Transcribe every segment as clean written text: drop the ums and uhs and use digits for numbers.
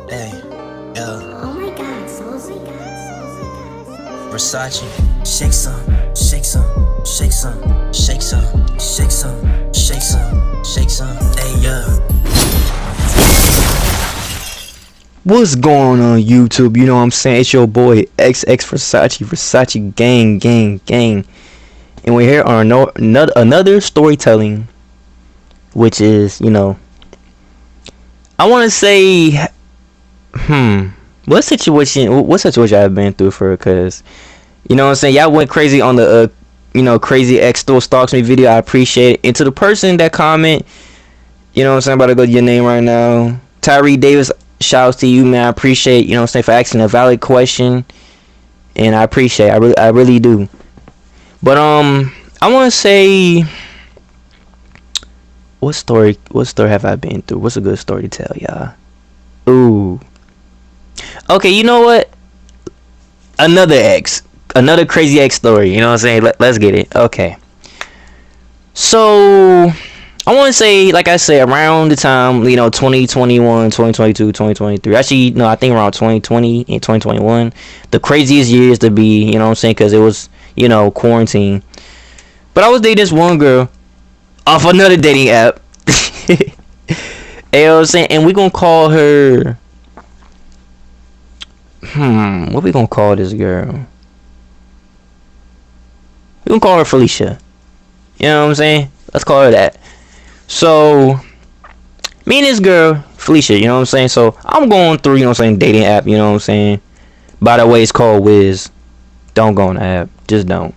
Hey, yeah, Oh my god, Soulzy. Versace, shake some, shake some, shake some, shake some, shake some, shake some, shake some, hey, yeah. What's going on YouTube? You know what I'm saying? It's your boy XX Versace gang. And we're here on another storytelling, which is, I want to say, what situation I've been through for, cause, you know what I'm saying? Y'all went crazy on the, crazy X still stalks me video. I appreciate it. And to the person that comment, you know what I'm saying? I'm about to go to your name right now. Tyree Davis, shouts to you, man. I appreciate, you know what I'm saying, for asking a valid question. And I appreciate it. I really do. But I wanna say, what story have I been through? What's a good story to tell y'all? Ooh. Okay, you know what? Another crazy X story, you know what I'm saying? Let's get it. Okay. So I want to say, like I said, around the time, 2021, 2022, 2023. Actually, no, I think around 2020 and 2021. The craziest years to be, you know what I'm saying? Because it was, quarantine. But I was dating this one girl off another dating app. You know what I'm saying? And we going to call her... what we going to call this girl? We going to call her Felicia. You know what I'm saying? Let's call her that. So, me and this girl, Felicia, you know what I'm saying? So, I'm going through, you know what I'm saying, dating app, you know what I'm saying? By the way, it's called Wiz. Don't go on the app. Just don't.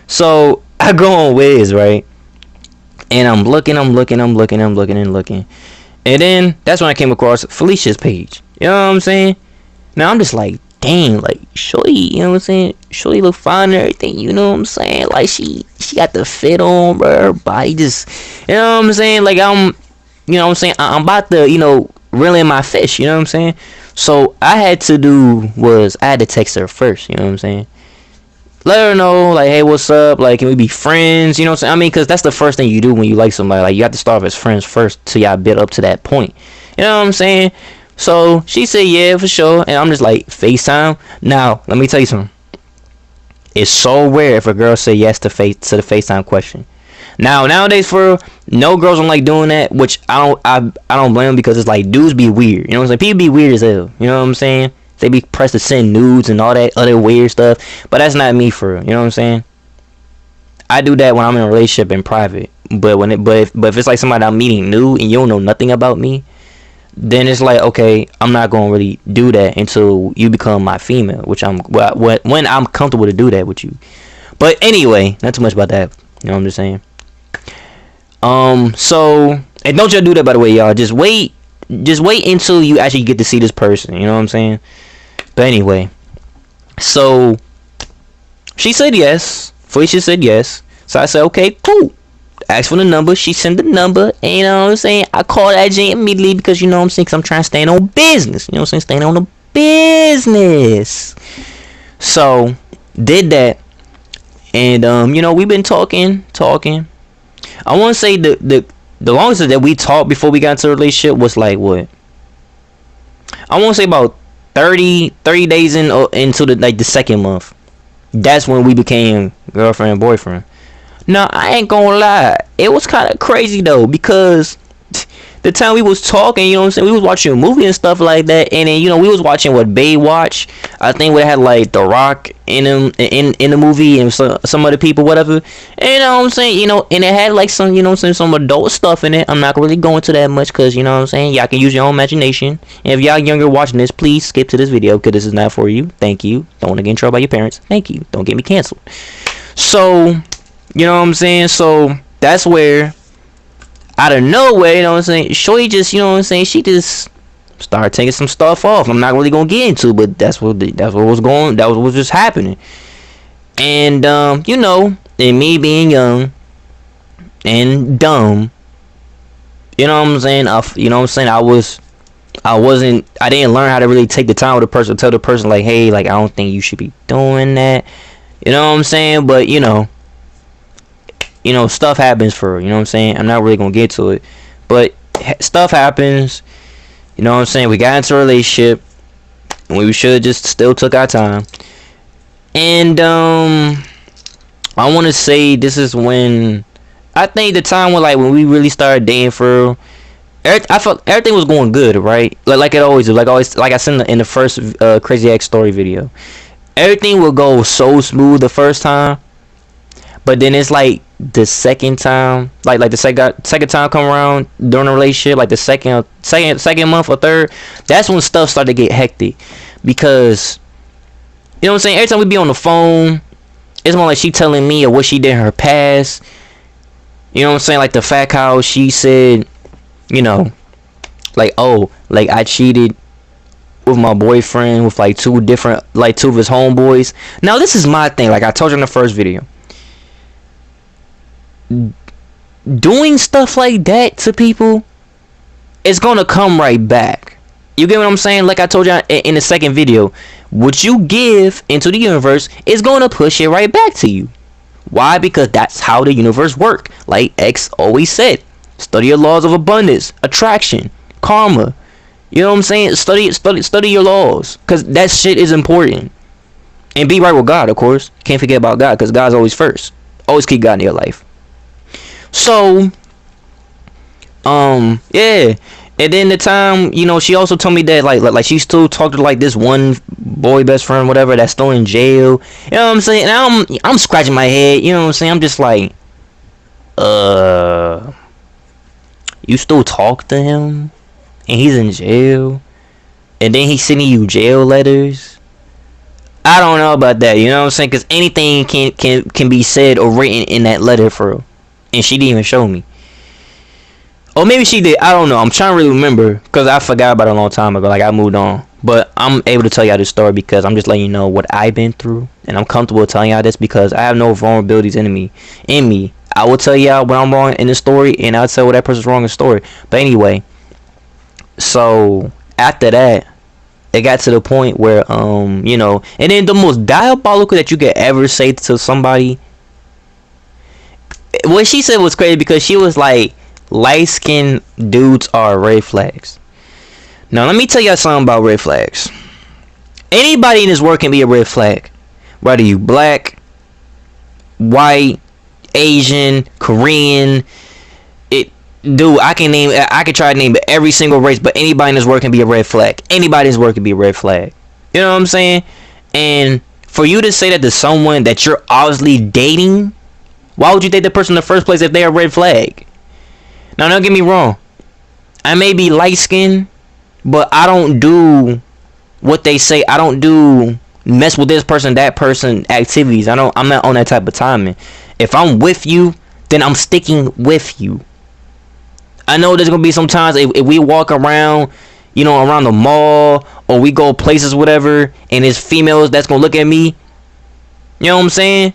So, I go on Wiz, right? And I'm looking. And then, that's when I came across Felicia's page. You know what I'm saying? Now, I'm just like, dang, like, shorty, you know what I'm saying? Shorty look fine and everything, you know what I'm saying? Like, she got the fit on, bro. Her body just, you know what I'm saying? Like, you know what I'm saying? I'm about to, reel in my fish, you know what I'm saying? So, I had to text her first, you know what I'm saying? Let her know, like, hey, what's up? Like, can we be friends? You know what I'm saying? I mean, because that's the first thing you do when you like somebody. Like, you have to start off as friends first till y'all build up to that point. You know what I'm saying? So, she said, yeah, for sure. And I'm just like, FaceTime? Now, let me tell you something. It's so rare if a girl say yes to the FaceTime question. Now, nowadays, for no girls don't like doing that, which I don't blame them, because it's like, dudes be weird. You know what I'm saying? People be weird as hell. You know what I'm saying? They be pressed to send nudes and all that other weird stuff. But that's not me, for real. You know what I'm saying? I do that when I'm in a relationship in private. But if it's like somebody I'm meeting new and you don't know nothing about me, then it's like, okay, I'm not gonna really do that until you become my female, which when I'm comfortable to do that with you. But anyway, not too much about that. You know what I'm just saying? So, and don't y'all do that, by the way, y'all. Just wait until you actually get to see this person. You know what I'm saying? But anyway, so she said yes. Felicia said yes. So I said, okay, cool. Asked for the number. She sent the number. And you know what I'm saying? I called that Jane immediately because, you know what I'm saying? Because I'm trying to stand on business. You know what I'm saying? Staying on the business. So, did that. And, we've been talking. I want to say the longest that we talked before we got into a relationship was like, what? I want to say about 30 days into the second month. That's when we became girlfriend and boyfriend. Now, I ain't gonna lie. It was kind of crazy, though, because the time we was talking, you know what I'm saying? We was watching a movie and stuff like that. And then, we was watching what Babe watch. I think we had, like, The Rock in the movie and some other people, whatever. And, you know what I'm saying? And it had, like, some, some adult stuff in it. I'm not really going to that much because, you know what I'm saying? Y'all can use your own imagination. And if y'all younger watching this, please skip to this video because this is not for you. Thank you. Don't want to get in trouble by your parents. Thank you. Don't get me canceled. So... You know what I'm saying? So, that's where, out of nowhere, you know what I'm saying? Shorty just, you know what I'm saying? She just started taking some stuff off. I'm not really going to get into, but that's what was just happening. And, and me being young and dumb, you know what I'm saying? I didn't learn how to really take the time with a person, tell the person, like, hey, like, I don't think you should be doing that. You know what I'm saying? But, stuff happens for her, you know what I'm saying? I'm not really gonna get to it, but stuff happens, You know what I'm saying? We got into a relationship, and we should just still took our time. And I want to say this is when I think the time when we really started dating for real. I felt everything was going good, right? Like it always do. Like I said in the first Crazy Ex Story video, everything will go so smooth the first time, but then it's like the second time, like the second time come around during a relationship, like the second month or third, that's when stuff started to get hectic, because you know what I'm saying. Every time we be on the phone, it's more like she telling me of what she did in her past. You know what I'm saying? Like the fact how she said, you know, like, oh, like I cheated with my boyfriend with like two of his homeboys. Now this is my thing. Like I told you in the first video, doing stuff like that to people, it's gonna come right back. You get what I'm saying? Like I told you in the second video, what you give into the universe is gonna push it right back to you. Why? Because that's how the universe works. Like X always said, study your laws of abundance, attraction, karma. You know what I'm saying? Study your laws, because that shit is important. And be right with God, of course. Can't forget about God, because God's always first. Always keep God in your life. So, yeah. And then the time, you know, she also told me that like she still talked to like this one boy best friend, whatever, that's still in jail. You know what I'm saying? And I'm scratching my head. You know what I'm saying? I'm just like, you still talk to him, and he's in jail, and then he's sending you jail letters. I don't know about that. You know what I'm saying? Because anything can be said or written in that letter for real. And she didn't even show me. Or maybe she did. I don't know. I'm trying to really remember, because I forgot about it a long time ago. Like, I moved on. But I'm able to tell y'all this story because I'm just letting you know what I've been through. And I'm comfortable telling y'all this because I have no vulnerabilities in me. I will tell y'all when I'm wrong in the story, and I'll tell what that person's wrong in the story. But anyway, so after that, it got to the point where, you know, and then the most diabolical that you could ever say to somebody, what she said was crazy, because she was like, light-skinned dudes are red flags. Now let me tell y'all something about red flags. Anybody in this world can be a red flag, whether you black, white, Asian, Korean. I can try to name every single race, but anybody in this world can be a red flag. Anybody in this world can be a red flag. You know what I'm saying? And for you to say that to someone that you're obviously dating, why would you date the person in the first place if they're a red flag? Now, don't get me wrong. I may be light-skinned, but I don't do what they say. I don't do mess with this person, that person activities. I'm not on that type of timing. If I'm with you, then I'm sticking with you. I know there's gonna be some times if we walk around, you know, around the mall, or we go places, whatever, and there's females that's gonna look at me. You know what I'm saying?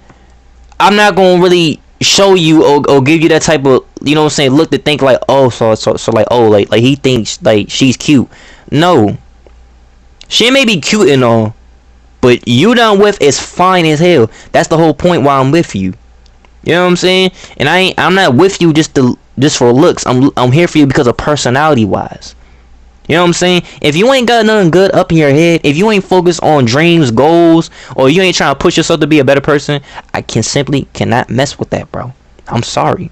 I'm not gonna really show you or give you that type of, you know what I'm saying, look to think like, oh, so like, oh, like he thinks like she's cute. No, she may be cute and all, but you done with is fine as hell. That's the whole point why I'm with you. You know what I'm saying? And I'm not with you just for looks. I'm here for you because of personality wise. You know what I'm saying? If you ain't got nothing good up in your head, if you ain't focused on dreams, goals, or you ain't trying to push yourself to be a better person, I cannot mess with that, bro. I'm sorry.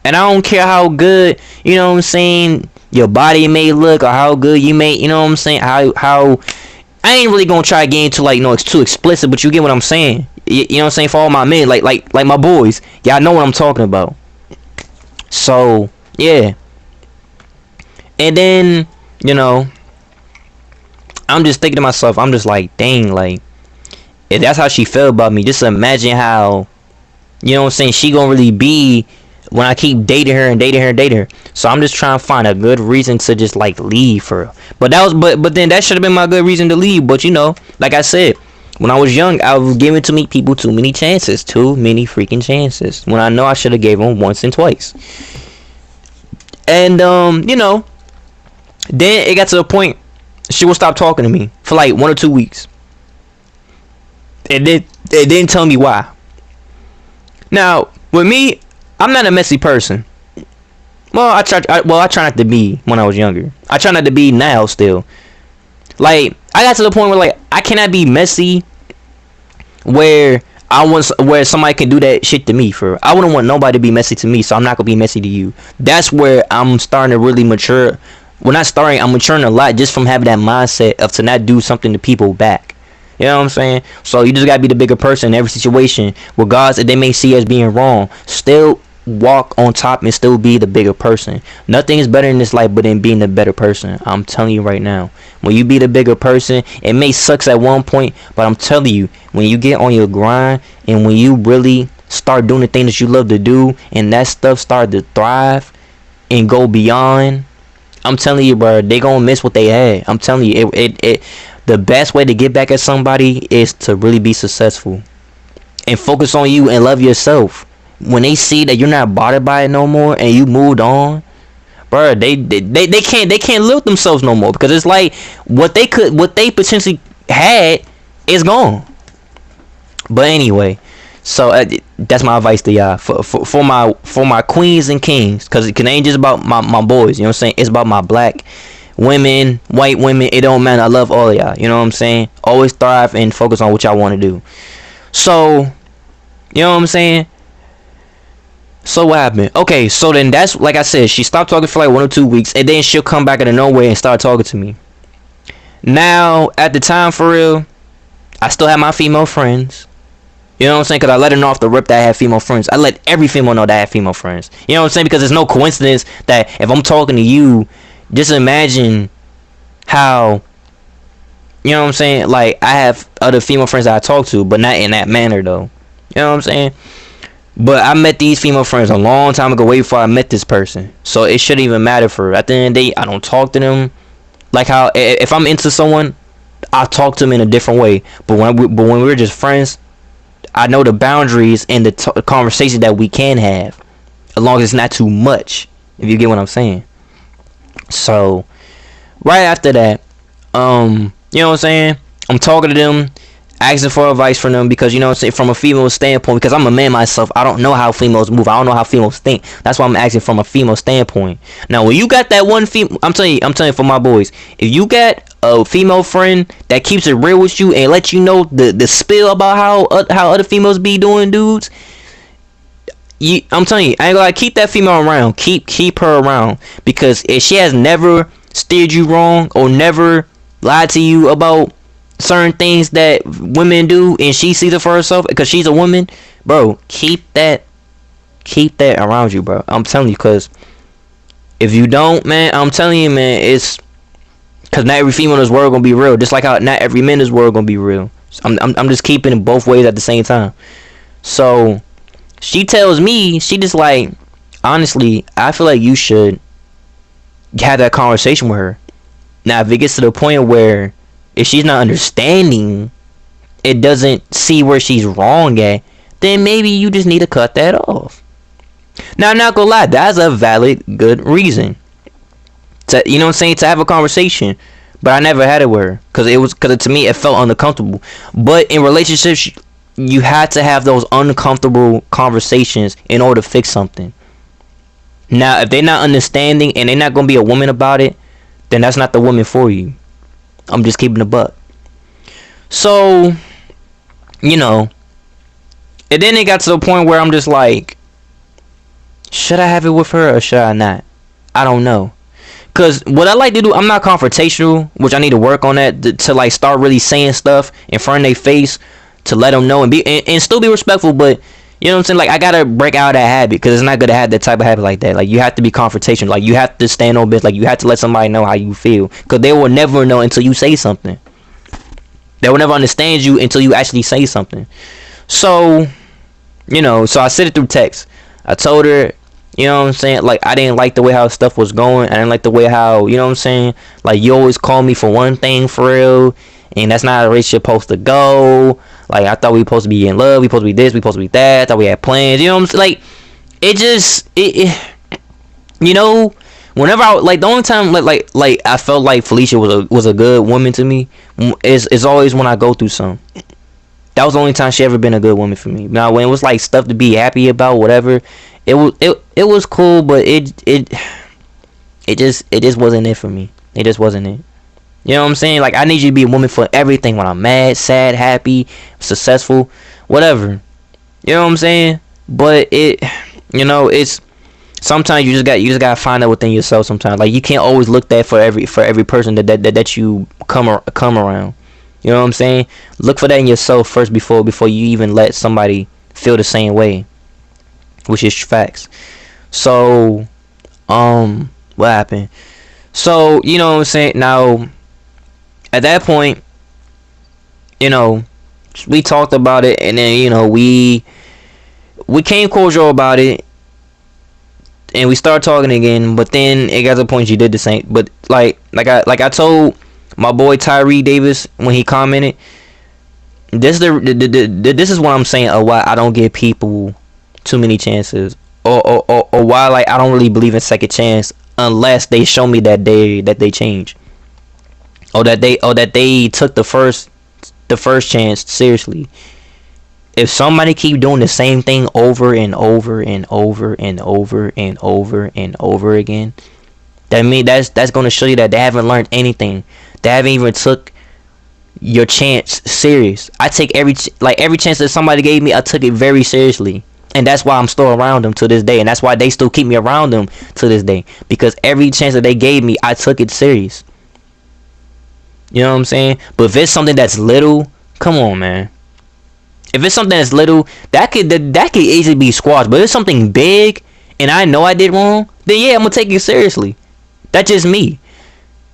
And I don't care how good, you know what I'm saying, your body may look, or how good you may, you know what I'm saying, how I ain't really gonna try to get into, like, you know, it's too explicit, but you get what I'm saying. You know what I'm saying? For all my men, like my boys, y'all know what I'm talking about. So, yeah. And then, you know, I'm just thinking to myself, I'm just like, dang, like, if that's how she felt about me, just imagine how, you know what I'm saying, she gonna really be when I keep dating her. So I'm just trying to find a good reason to just, like, leave her. But then that should have been my good reason to leave. But, you know, like I said, when I was young, I was giving to meet people too many chances. Too many freaking chances. When I know I should have gave them once and twice. And, you know, then it got to the point she would stop talking to me for like 1 or 2 weeks. It didn't tell me why. Now, with me, I'm not a messy person. Well, I try not to be when I was younger. I try not to be now still. Like, I got to the point where, like, I cannot be messy where where somebody can do that shit to me. For I wouldn't want nobody to be messy to me, so I'm not gonna be messy to you. That's where I'm starting to really mature. Well, not starting, I'm maturing a lot just from having that mindset of to not do something to people back. You know what I'm saying? So you just gotta be the bigger person in every situation, regardless if they may see us being wrong. Still walk on top and still be the bigger person. Nothing is better in this life but in being the better person. I'm telling you right now. When you be the bigger person, it may sucks at one point, but I'm telling you, when you get on your grind and when you really start doing the things that you love to do and that stuff start to thrive and go beyond, I'm telling you, bro, they gonna miss what they had. I'm telling you, it the best way to get back at somebody is to really be successful and focus on you and love yourself. When they see that you're not bothered by it no more and you moved on, bro, they can't live with themselves no more, because it's like what they potentially had is gone. But anyway, so that's my advice to y'all for my queens and kings, because it ain't just about my boys, you know what I'm saying? It's about my black women, white women, it don't matter. I love all of y'all, you know what I'm saying? Always thrive and focus on what y'all want to do. So, you know what I'm saying? So what happened? Okay, so then that's, like I said, she stopped talking for like 1 or 2 weeks, and then she'll come back out of nowhere and start talking to me. Now, at the time, for real, I still have my female friends. You know what I'm saying? Because I let her know off the rip that I have female friends. I let every female know that I have female friends. You know what I'm saying? Because it's no coincidence that if I'm talking to you, just imagine how, you know what I'm saying? Like, I have other female friends that I talk to, but not in that manner, though. You know what I'm saying? But I met these female friends a long time ago, way before I met this person. So it shouldn't even matter for her. At the end of the day, I don't talk to them like how, if I'm into someone, I talk to them in a different way. But when we're just friends, I know the boundaries and the conversation that we can have, as long as it's not too much, if you get what I'm saying. So right after that, you know what I'm saying, I'm talking to them, asking for advice from them, because, you know what I'm saying, from a female standpoint, because I'm a man myself, I don't know how females move, I don't know how females think. That's why I'm asking from a female standpoint. Now, when you got that one female, I'm telling you for my boys, if you got a female friend that keeps it real with you and let you know the spill about how other females be doing, dudes, I'm telling you, I ain't gonna keep that female around. Keep her around, because if she has never steered you wrong or never lied to you about certain things that women do, and she sees it for herself because she's a woman, bro, keep that around you, bro. I'm telling you, because if you don't, man, I'm telling you, man, it's because not every female in this world gonna be real, just like how not every man in this world gonna be real. I'm just keeping it both ways at the same time. So she tells me, she just like, honestly, I feel like you should have that conversation with her. Now, if it gets to the point where if she's not understanding, it doesn't see where she's wrong at, then maybe you just need to cut that off. Now, I'm not gonna lie, that's a valid, good reason to, you know what I'm saying, to have a conversation. But I never had it with her, because to me it felt uncomfortable. But in relationships, you had to have those uncomfortable conversations in order to fix something. Now, if they're not understanding and they're not gonna be a woman about it, then that's not the woman for you. I'm just keeping the buck. So, you know, and then it got to the point where I'm just like, should I have it with her or should I not? I don't know. Because what I like to do, I'm not confrontational, which I need to work on that to like start really saying stuff in front of their face to let them know and still be respectful. But you know what I'm saying? Like, I gotta break out of that habit, because it's not good to have that type of habit like that. Like, you have to be confrontational. Like, you have to stand on business. Like, you have to let somebody know how you feel, because they will never know until you say something. They will never understand you until you actually say something. So, you know, so I said it through text. I told her, you know what I'm saying, like, I didn't like the way how stuff was going. I didn't like the way how, you know what I'm saying, like, you always call me for one thing for real, and that's not how a relationship supposed to go. Like, I thought we supposed to be in love, we supposed to be this, we supposed to be that, I thought we had plans, you know what I'm saying? Like, it just, you know, whenever I, like, the only time, like I felt like Felicia was a good woman to me, is always when I go through something. That was the only time she ever been a good woman for me. Now, when it was, like, stuff to be happy about, whatever, it was cool, but it just wasn't it for me. It just wasn't it. You know what I'm saying? Like, I need you to be a woman for everything. When I'm mad, sad, happy, successful, whatever. You know what I'm saying? But it's sometimes you just gotta find that within yourself. Sometimes, like, you can't always look that for every person that you come around. You know what I'm saying? Look for that in yourself first before you even let somebody feel the same way, which is facts. So, what happened? So, you know what I'm saying? Now, at that point, we talked about it, and then, we came cordial about it, and we started talking again. But then it got to the point she did the same. But like I told my boy Tyree Davis when he commented, this is what I'm saying of why I don't give people too many chances, or why, like, I don't really believe in second chance unless they show me that they change, or that they took the first chance seriously. If somebody keep doing the same thing over and over and over and over and over and over again, that's going to show you that they haven't learned anything. They haven't even took your chance serious. I take every chance that somebody gave me, I took it very seriously. And that's why I'm still around them to this day. And that's why they still keep me around them to this day. Because every chance that they gave me, I took it serious. You know what I'm saying? But if it's something that's little, come on, man. If it's something that's little, that could easily be squashed. But if it's something big, and I know I did wrong, then yeah, I'm going to take it seriously. That's just me.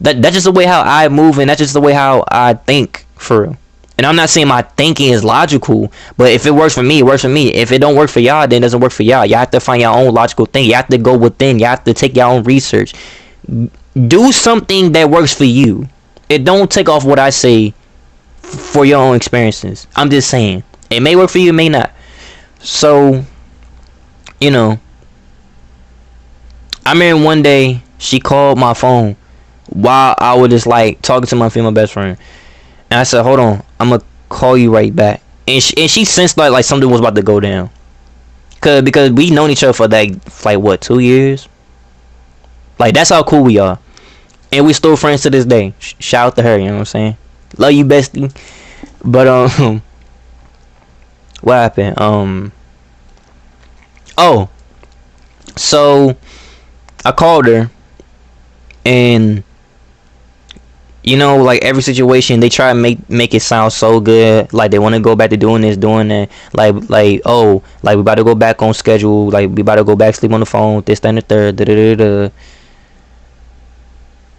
That's just the way how I move, and that's just the way how I think, for real. And I'm not saying my thinking is logical, but if it works for me, it works for me. If it don't work for y'all, then it doesn't work for y'all. Y'all have to find your own logical thing. You have to go within. You have to take your own research. Do something that works for you. It don't take off what I say for your own experiences. I'm just saying. It may work for you, it may not. So, I remember one day she called my phone while I was just like talking to my female best friend. And I said, hold on, I'm going to call you right back. And she sensed like something was about to go down. Because we known each other for what, 2 years? Like, that's how cool we are. And we still friends to this day. Shout out to her, you know what I'm saying? Love you, bestie. But, what happened? Oh. So, I called her. And like every situation, they try to make it sound so good. Like they want to go back to doing this, doing that. Like we about to go back on schedule. Like we about to go back, sleep on the phone, this, that, and the third. Da, da, da, da.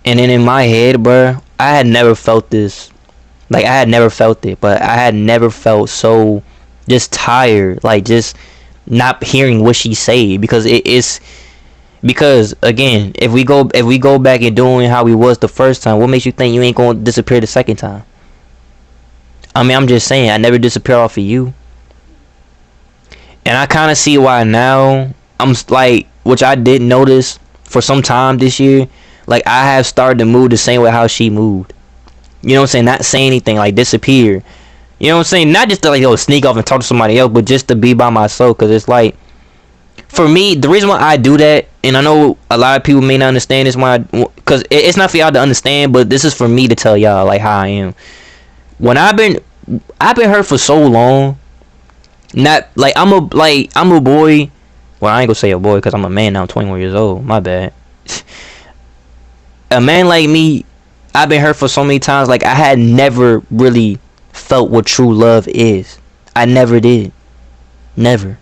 And then in my head, bruh, I had never felt this. Like I had never felt it, but I had never felt so just tired. Like just not hearing what she say, because because again, if we go back and doing how we was the first time, what makes you think you ain't gonna disappear the second time? I mean, I'm just saying, I never disappear off of you. And I kind of see why now. I'm like, which I did notice for some time this year, like I have started to move the same way how she moved. You know what I'm saying? Not say anything, like disappear. You know what I'm saying? Not just to like sneak off and talk to somebody else, but just to be by myself. Cause it's like, for me, the reason why I do that, and I know a lot of people may not understand this, because it's not for y'all to understand, but this is for me to tell y'all like how I am. When I've been hurt for so long, not like I'm a boy. Well, I ain't gonna say a boy because I'm a man now. I'm 21 years old. My bad. A man like me, I've been hurt for so many times. Like I had never really felt what true love is. I never did. Never.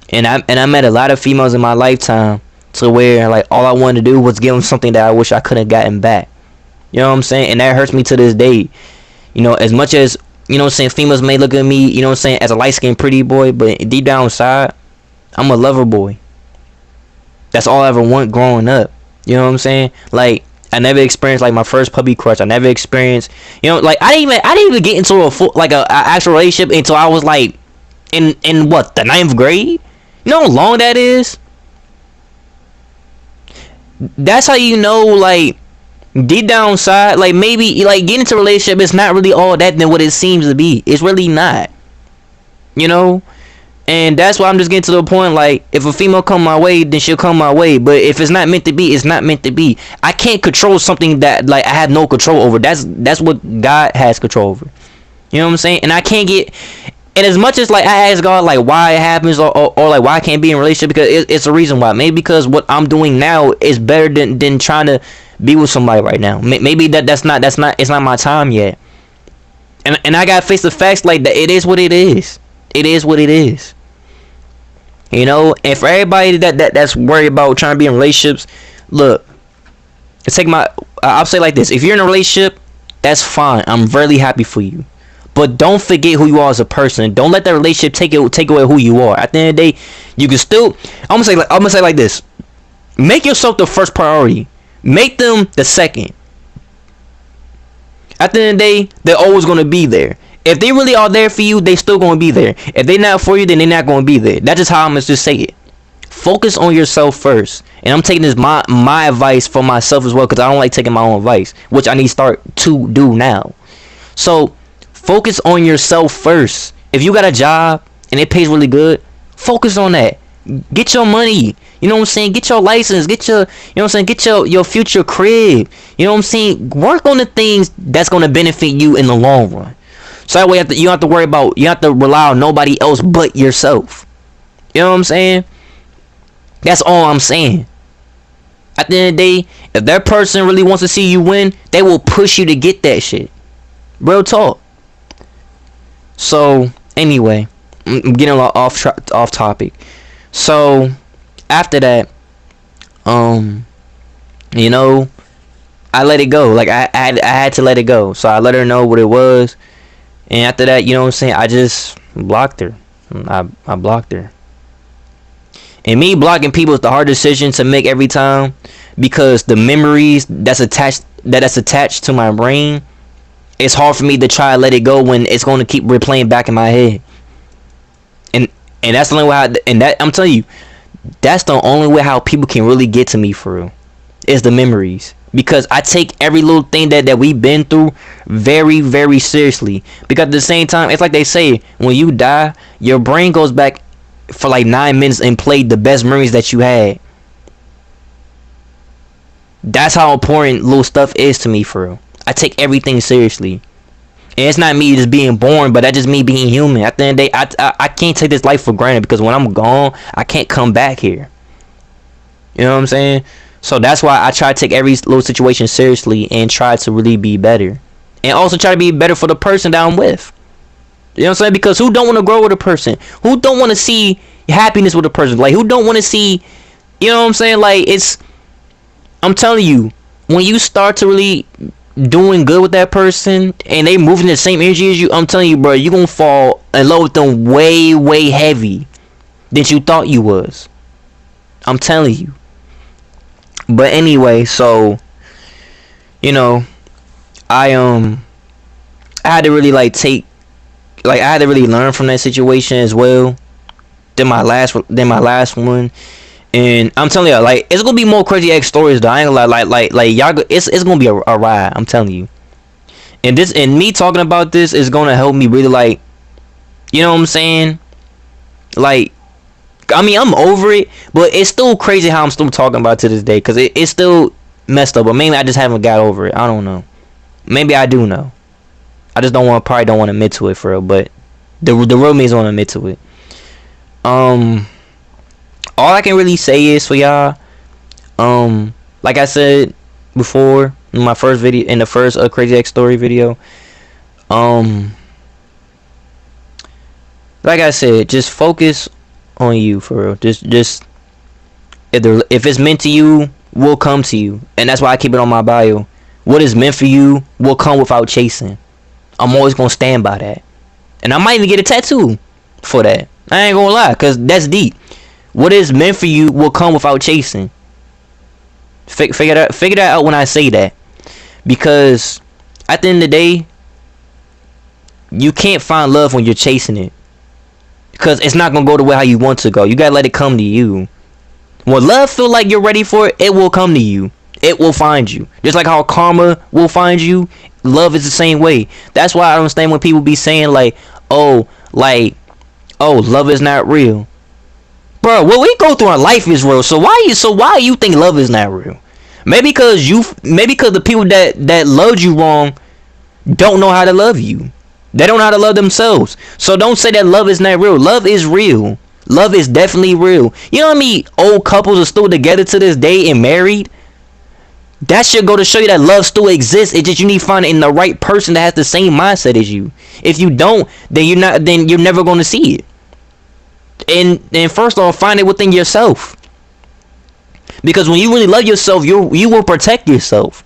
And I met a lot of females in my lifetime to where like all I wanted to do was give them something that I wish I could have gotten back. You know what I'm saying? And that hurts me to this day. As much as, females may look at me, as a light-skinned pretty boy, but deep down inside, I'm a lover boy. That's all I ever want growing up. You know what I'm saying? Like, I never experienced like my first puppy crush. I never experienced, like I didn't even get into a actual relationship until I was like in what, the 9th grade? You know how long that is? That's how like deep down inside, like maybe like getting into a relationship is not really all that than what it seems to be. It's really not. And that's why I'm just getting to the point, like, if a female come my way, then she'll come my way. But if it's not meant to be, it's not meant to be. I can't control something that, like, I have no control over. That's what God has control over. You know what I'm saying? And I can't get... And as much as, like, I ask God, like, why it happens, or like, why I can't be in a relationship, because it's a reason why. Maybe because what I'm doing now is better than trying to be with somebody right now. Maybe it's not my time yet. And I gotta face the facts, like, that it is what it is. It is what it is. You know, and for everybody that's worried about trying to be in relationships, look, I'll say like this: if you're in a relationship, that's fine. I'm really happy for you, but don't forget who you are as a person. Don't let that relationship take away who you are. At the end of the day, you can still. I'm gonna say like this: make yourself the first priority. Make them the second. At the end of the day, they're always gonna be there. If they really are there for you, they still gonna be there. If they're not for you, then they're not gonna be there. That's just how I'm gonna just say it. Focus on yourself first. And I'm taking this my advice for myself as well, because I don't like taking my own advice, which I need to start to do now. So focus on yourself first. If you got a job and it pays really good, focus on that. Get your money. You know what I'm saying? Get your license. Get your, you know what I'm saying? Get your future crib. You know what I'm saying? Work on the things that's gonna benefit you in the long run. So that way you don't have to worry about, you have to rely on nobody else but yourself. You know what I'm saying? That's all I'm saying. At the end of the day, if that person really wants to see you win, they will push you to get that shit. Real talk. So anyway, I'm getting a lot off topic. So after that, you know, I let it go. Like I had to let it go. So I let her know what it was. And after that, you know what I'm saying, I just blocked her. I blocked her. And me blocking people is the hard decision to make every time, because the memories that's attached to my brain, it's hard for me to try to let it go when it's going to keep replaying back in my head. And that's the only way I'm telling you, that's the only way how people can really get to me for real. Is the memories. Because I take every little thing that we've been through very, very seriously. Because at the same time, it's like they say, when you die, your brain goes back for like 9 minutes and played the best memories that you had. That's how important little stuff is to me, for real. I take everything seriously. And it's not me just being born, but that's just me being human. At the end of the day, I can't take this life for granted, because when I'm gone, I can't come back here. You know what I'm saying? So that's why I try to take every little situation seriously and try to really be better. And also try to be better for the person that I'm with. You know what I'm saying? Because who don't want to grow with a person? Who don't want to see happiness with a person? Like, who don't want to see, you know what I'm saying? Like, I'm telling you, when you start to really doing good with that person and they moving the same energy as you, I'm telling you, bro, you're going to fall in love with them way, way heavy than you thought you was. I'm telling you. But anyway, so, you know, I had to really I had to really learn from that situation as well. Than my last one. And I'm telling you, like, it's gonna be more crazy X stories though. I ain't gonna lie, like y'all, it's gonna be a ride. I'm telling you. And me talking about this is gonna help me really, like, you know what I'm saying? Like, I mean, I'm over it, but it's still crazy how I'm still talking about it to this day, because it's still messed up. But mainly I just haven't got over it. I don't know. Maybe I do know. I just probably don't want to admit to it for real. But the real me's want to admit to it. All I can really say is for y'all, like I said before in my first video, in the first Crazy X Story video, like I said, just focus on you, for real. Just if it's meant to you, will come to you. And that's why I keep it on my bio. What is meant for you will come without chasing. I'm always gonna stand by that. And I might even get a tattoo for that. I ain't gonna lie, cause that's deep. What is meant for you will come without chasing. Figure that out when I say that. Because at the end of the day, you can't find love when you're chasing it. Because it's not gonna go the way how you want to go. You gotta let it come to you. When love feel like you're ready for it, it will come to you. It will find you. Just like how karma will find you, love is the same way. That's why I don't understand when people be saying like, oh, oh, love is not real. Bro, what we go through in life is real. So why you think love is not real? Maybe because the people that loved you wrong don't know how to love you. They don't know how to love themselves. So don't say that love is not real. Love is real. Love is definitely real. You know what I mean? Old couples are still together to this day and married. That should go to show you that love still exists. It's just you need to find it in the right person that has the same mindset as you. If you don't, then you're never going to see it. And first off, find it within yourself. Because when you really love yourself, you will protect yourself.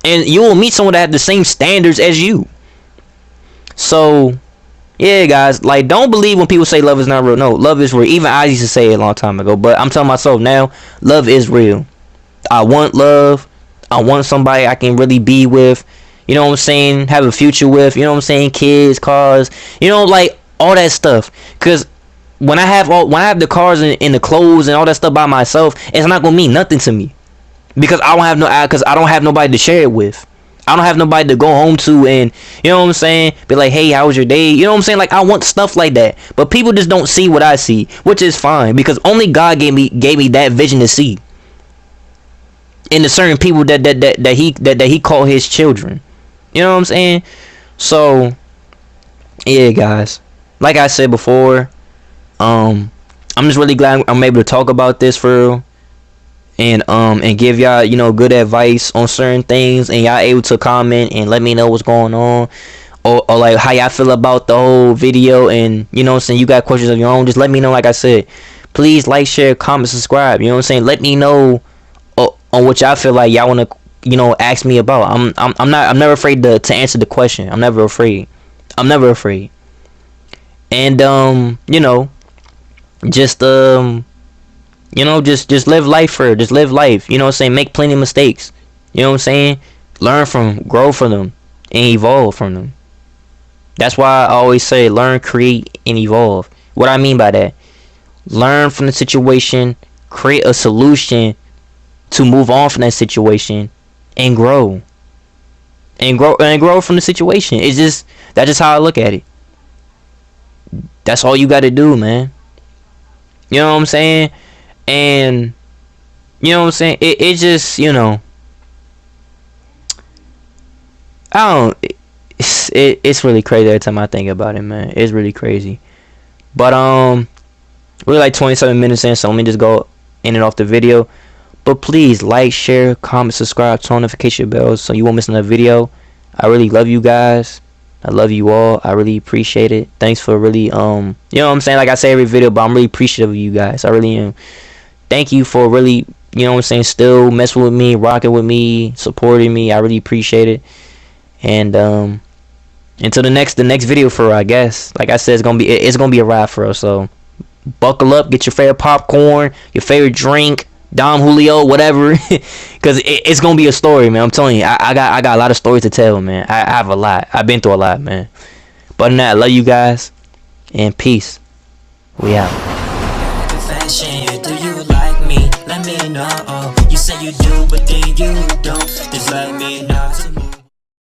And you will meet someone that have the same standards as you. So, yeah, guys, like, don't believe when people say love is not real. No, love is real. Even I used to say it a long time ago. But I'm telling myself now, love is real. I want love. I want somebody I can really be with. You know what I'm saying? Have a future with. You know what I'm saying? Kids, cars. You know, like, all that stuff. Because when I have the cars and the clothes and all that stuff by myself, it's not gonna mean nothing to me, because I don't have nobody to share it with. I don't have nobody to go home to and, you know what I'm saying, be like, hey, how was your day? You know what I'm saying? Like, I want stuff like that, but people just don't see what I see, which is fine, because only God gave me that vision to see in the certain people that he called his children. You know what I'm saying? So yeah, guys, like I said before, I'm just really glad I'm able to talk about this for real, and give y'all, you know, good advice on certain things, and y'all able to comment and let me know what's going on, or like how y'all feel about the whole video. And you know what I'm saying, you got questions of your own, just let me know. Like I said, please like, share, comment, subscribe. You know what I'm saying? Let me know on what y'all feel like y'all want to, you know, ask me about. I'm never afraid to answer the question. I'm never afraid. And you know, just you know, just live life for it. Just live life. You know what I'm saying? Make plenty of mistakes. You know what I'm saying? Learn from, grow from them, and evolve from them. That's why I always say learn, create, and evolve. What I mean by that, learn from the situation, create a solution to move on from that situation, and grow. And grow from the situation. That's just how I look at it. That's all you got to do, man. You know what I'm saying? And you know what I'm saying? It just, you know, it's really crazy every time I think about it, man. It's really crazy. But we're like 27 minutes in, so let me just go in and off the video. But please like, share, comment, subscribe, turn on notification bells so you won't miss another video. I really love you guys. I love you all. I really appreciate it. Thanks for really, you know what I'm saying? Like I say every video, but I'm really appreciative of you guys. I really am. Thank you for really, you know what I'm saying, still messing with me, rocking with me, supporting me. I really appreciate it. And until the next video for, I guess, like I said, it's gonna be a ride for us. So buckle up, get your favorite popcorn, your favorite drink, Dom Julio, whatever, because it's gonna be a story, man. I'm telling you, I got a lot of stories to tell, man. I have a lot. I've been through a lot, man. But other than that, I love you guys, and peace. We out. Confession, do you like me? Let me know. You say you do, but then you don't. Just let me know.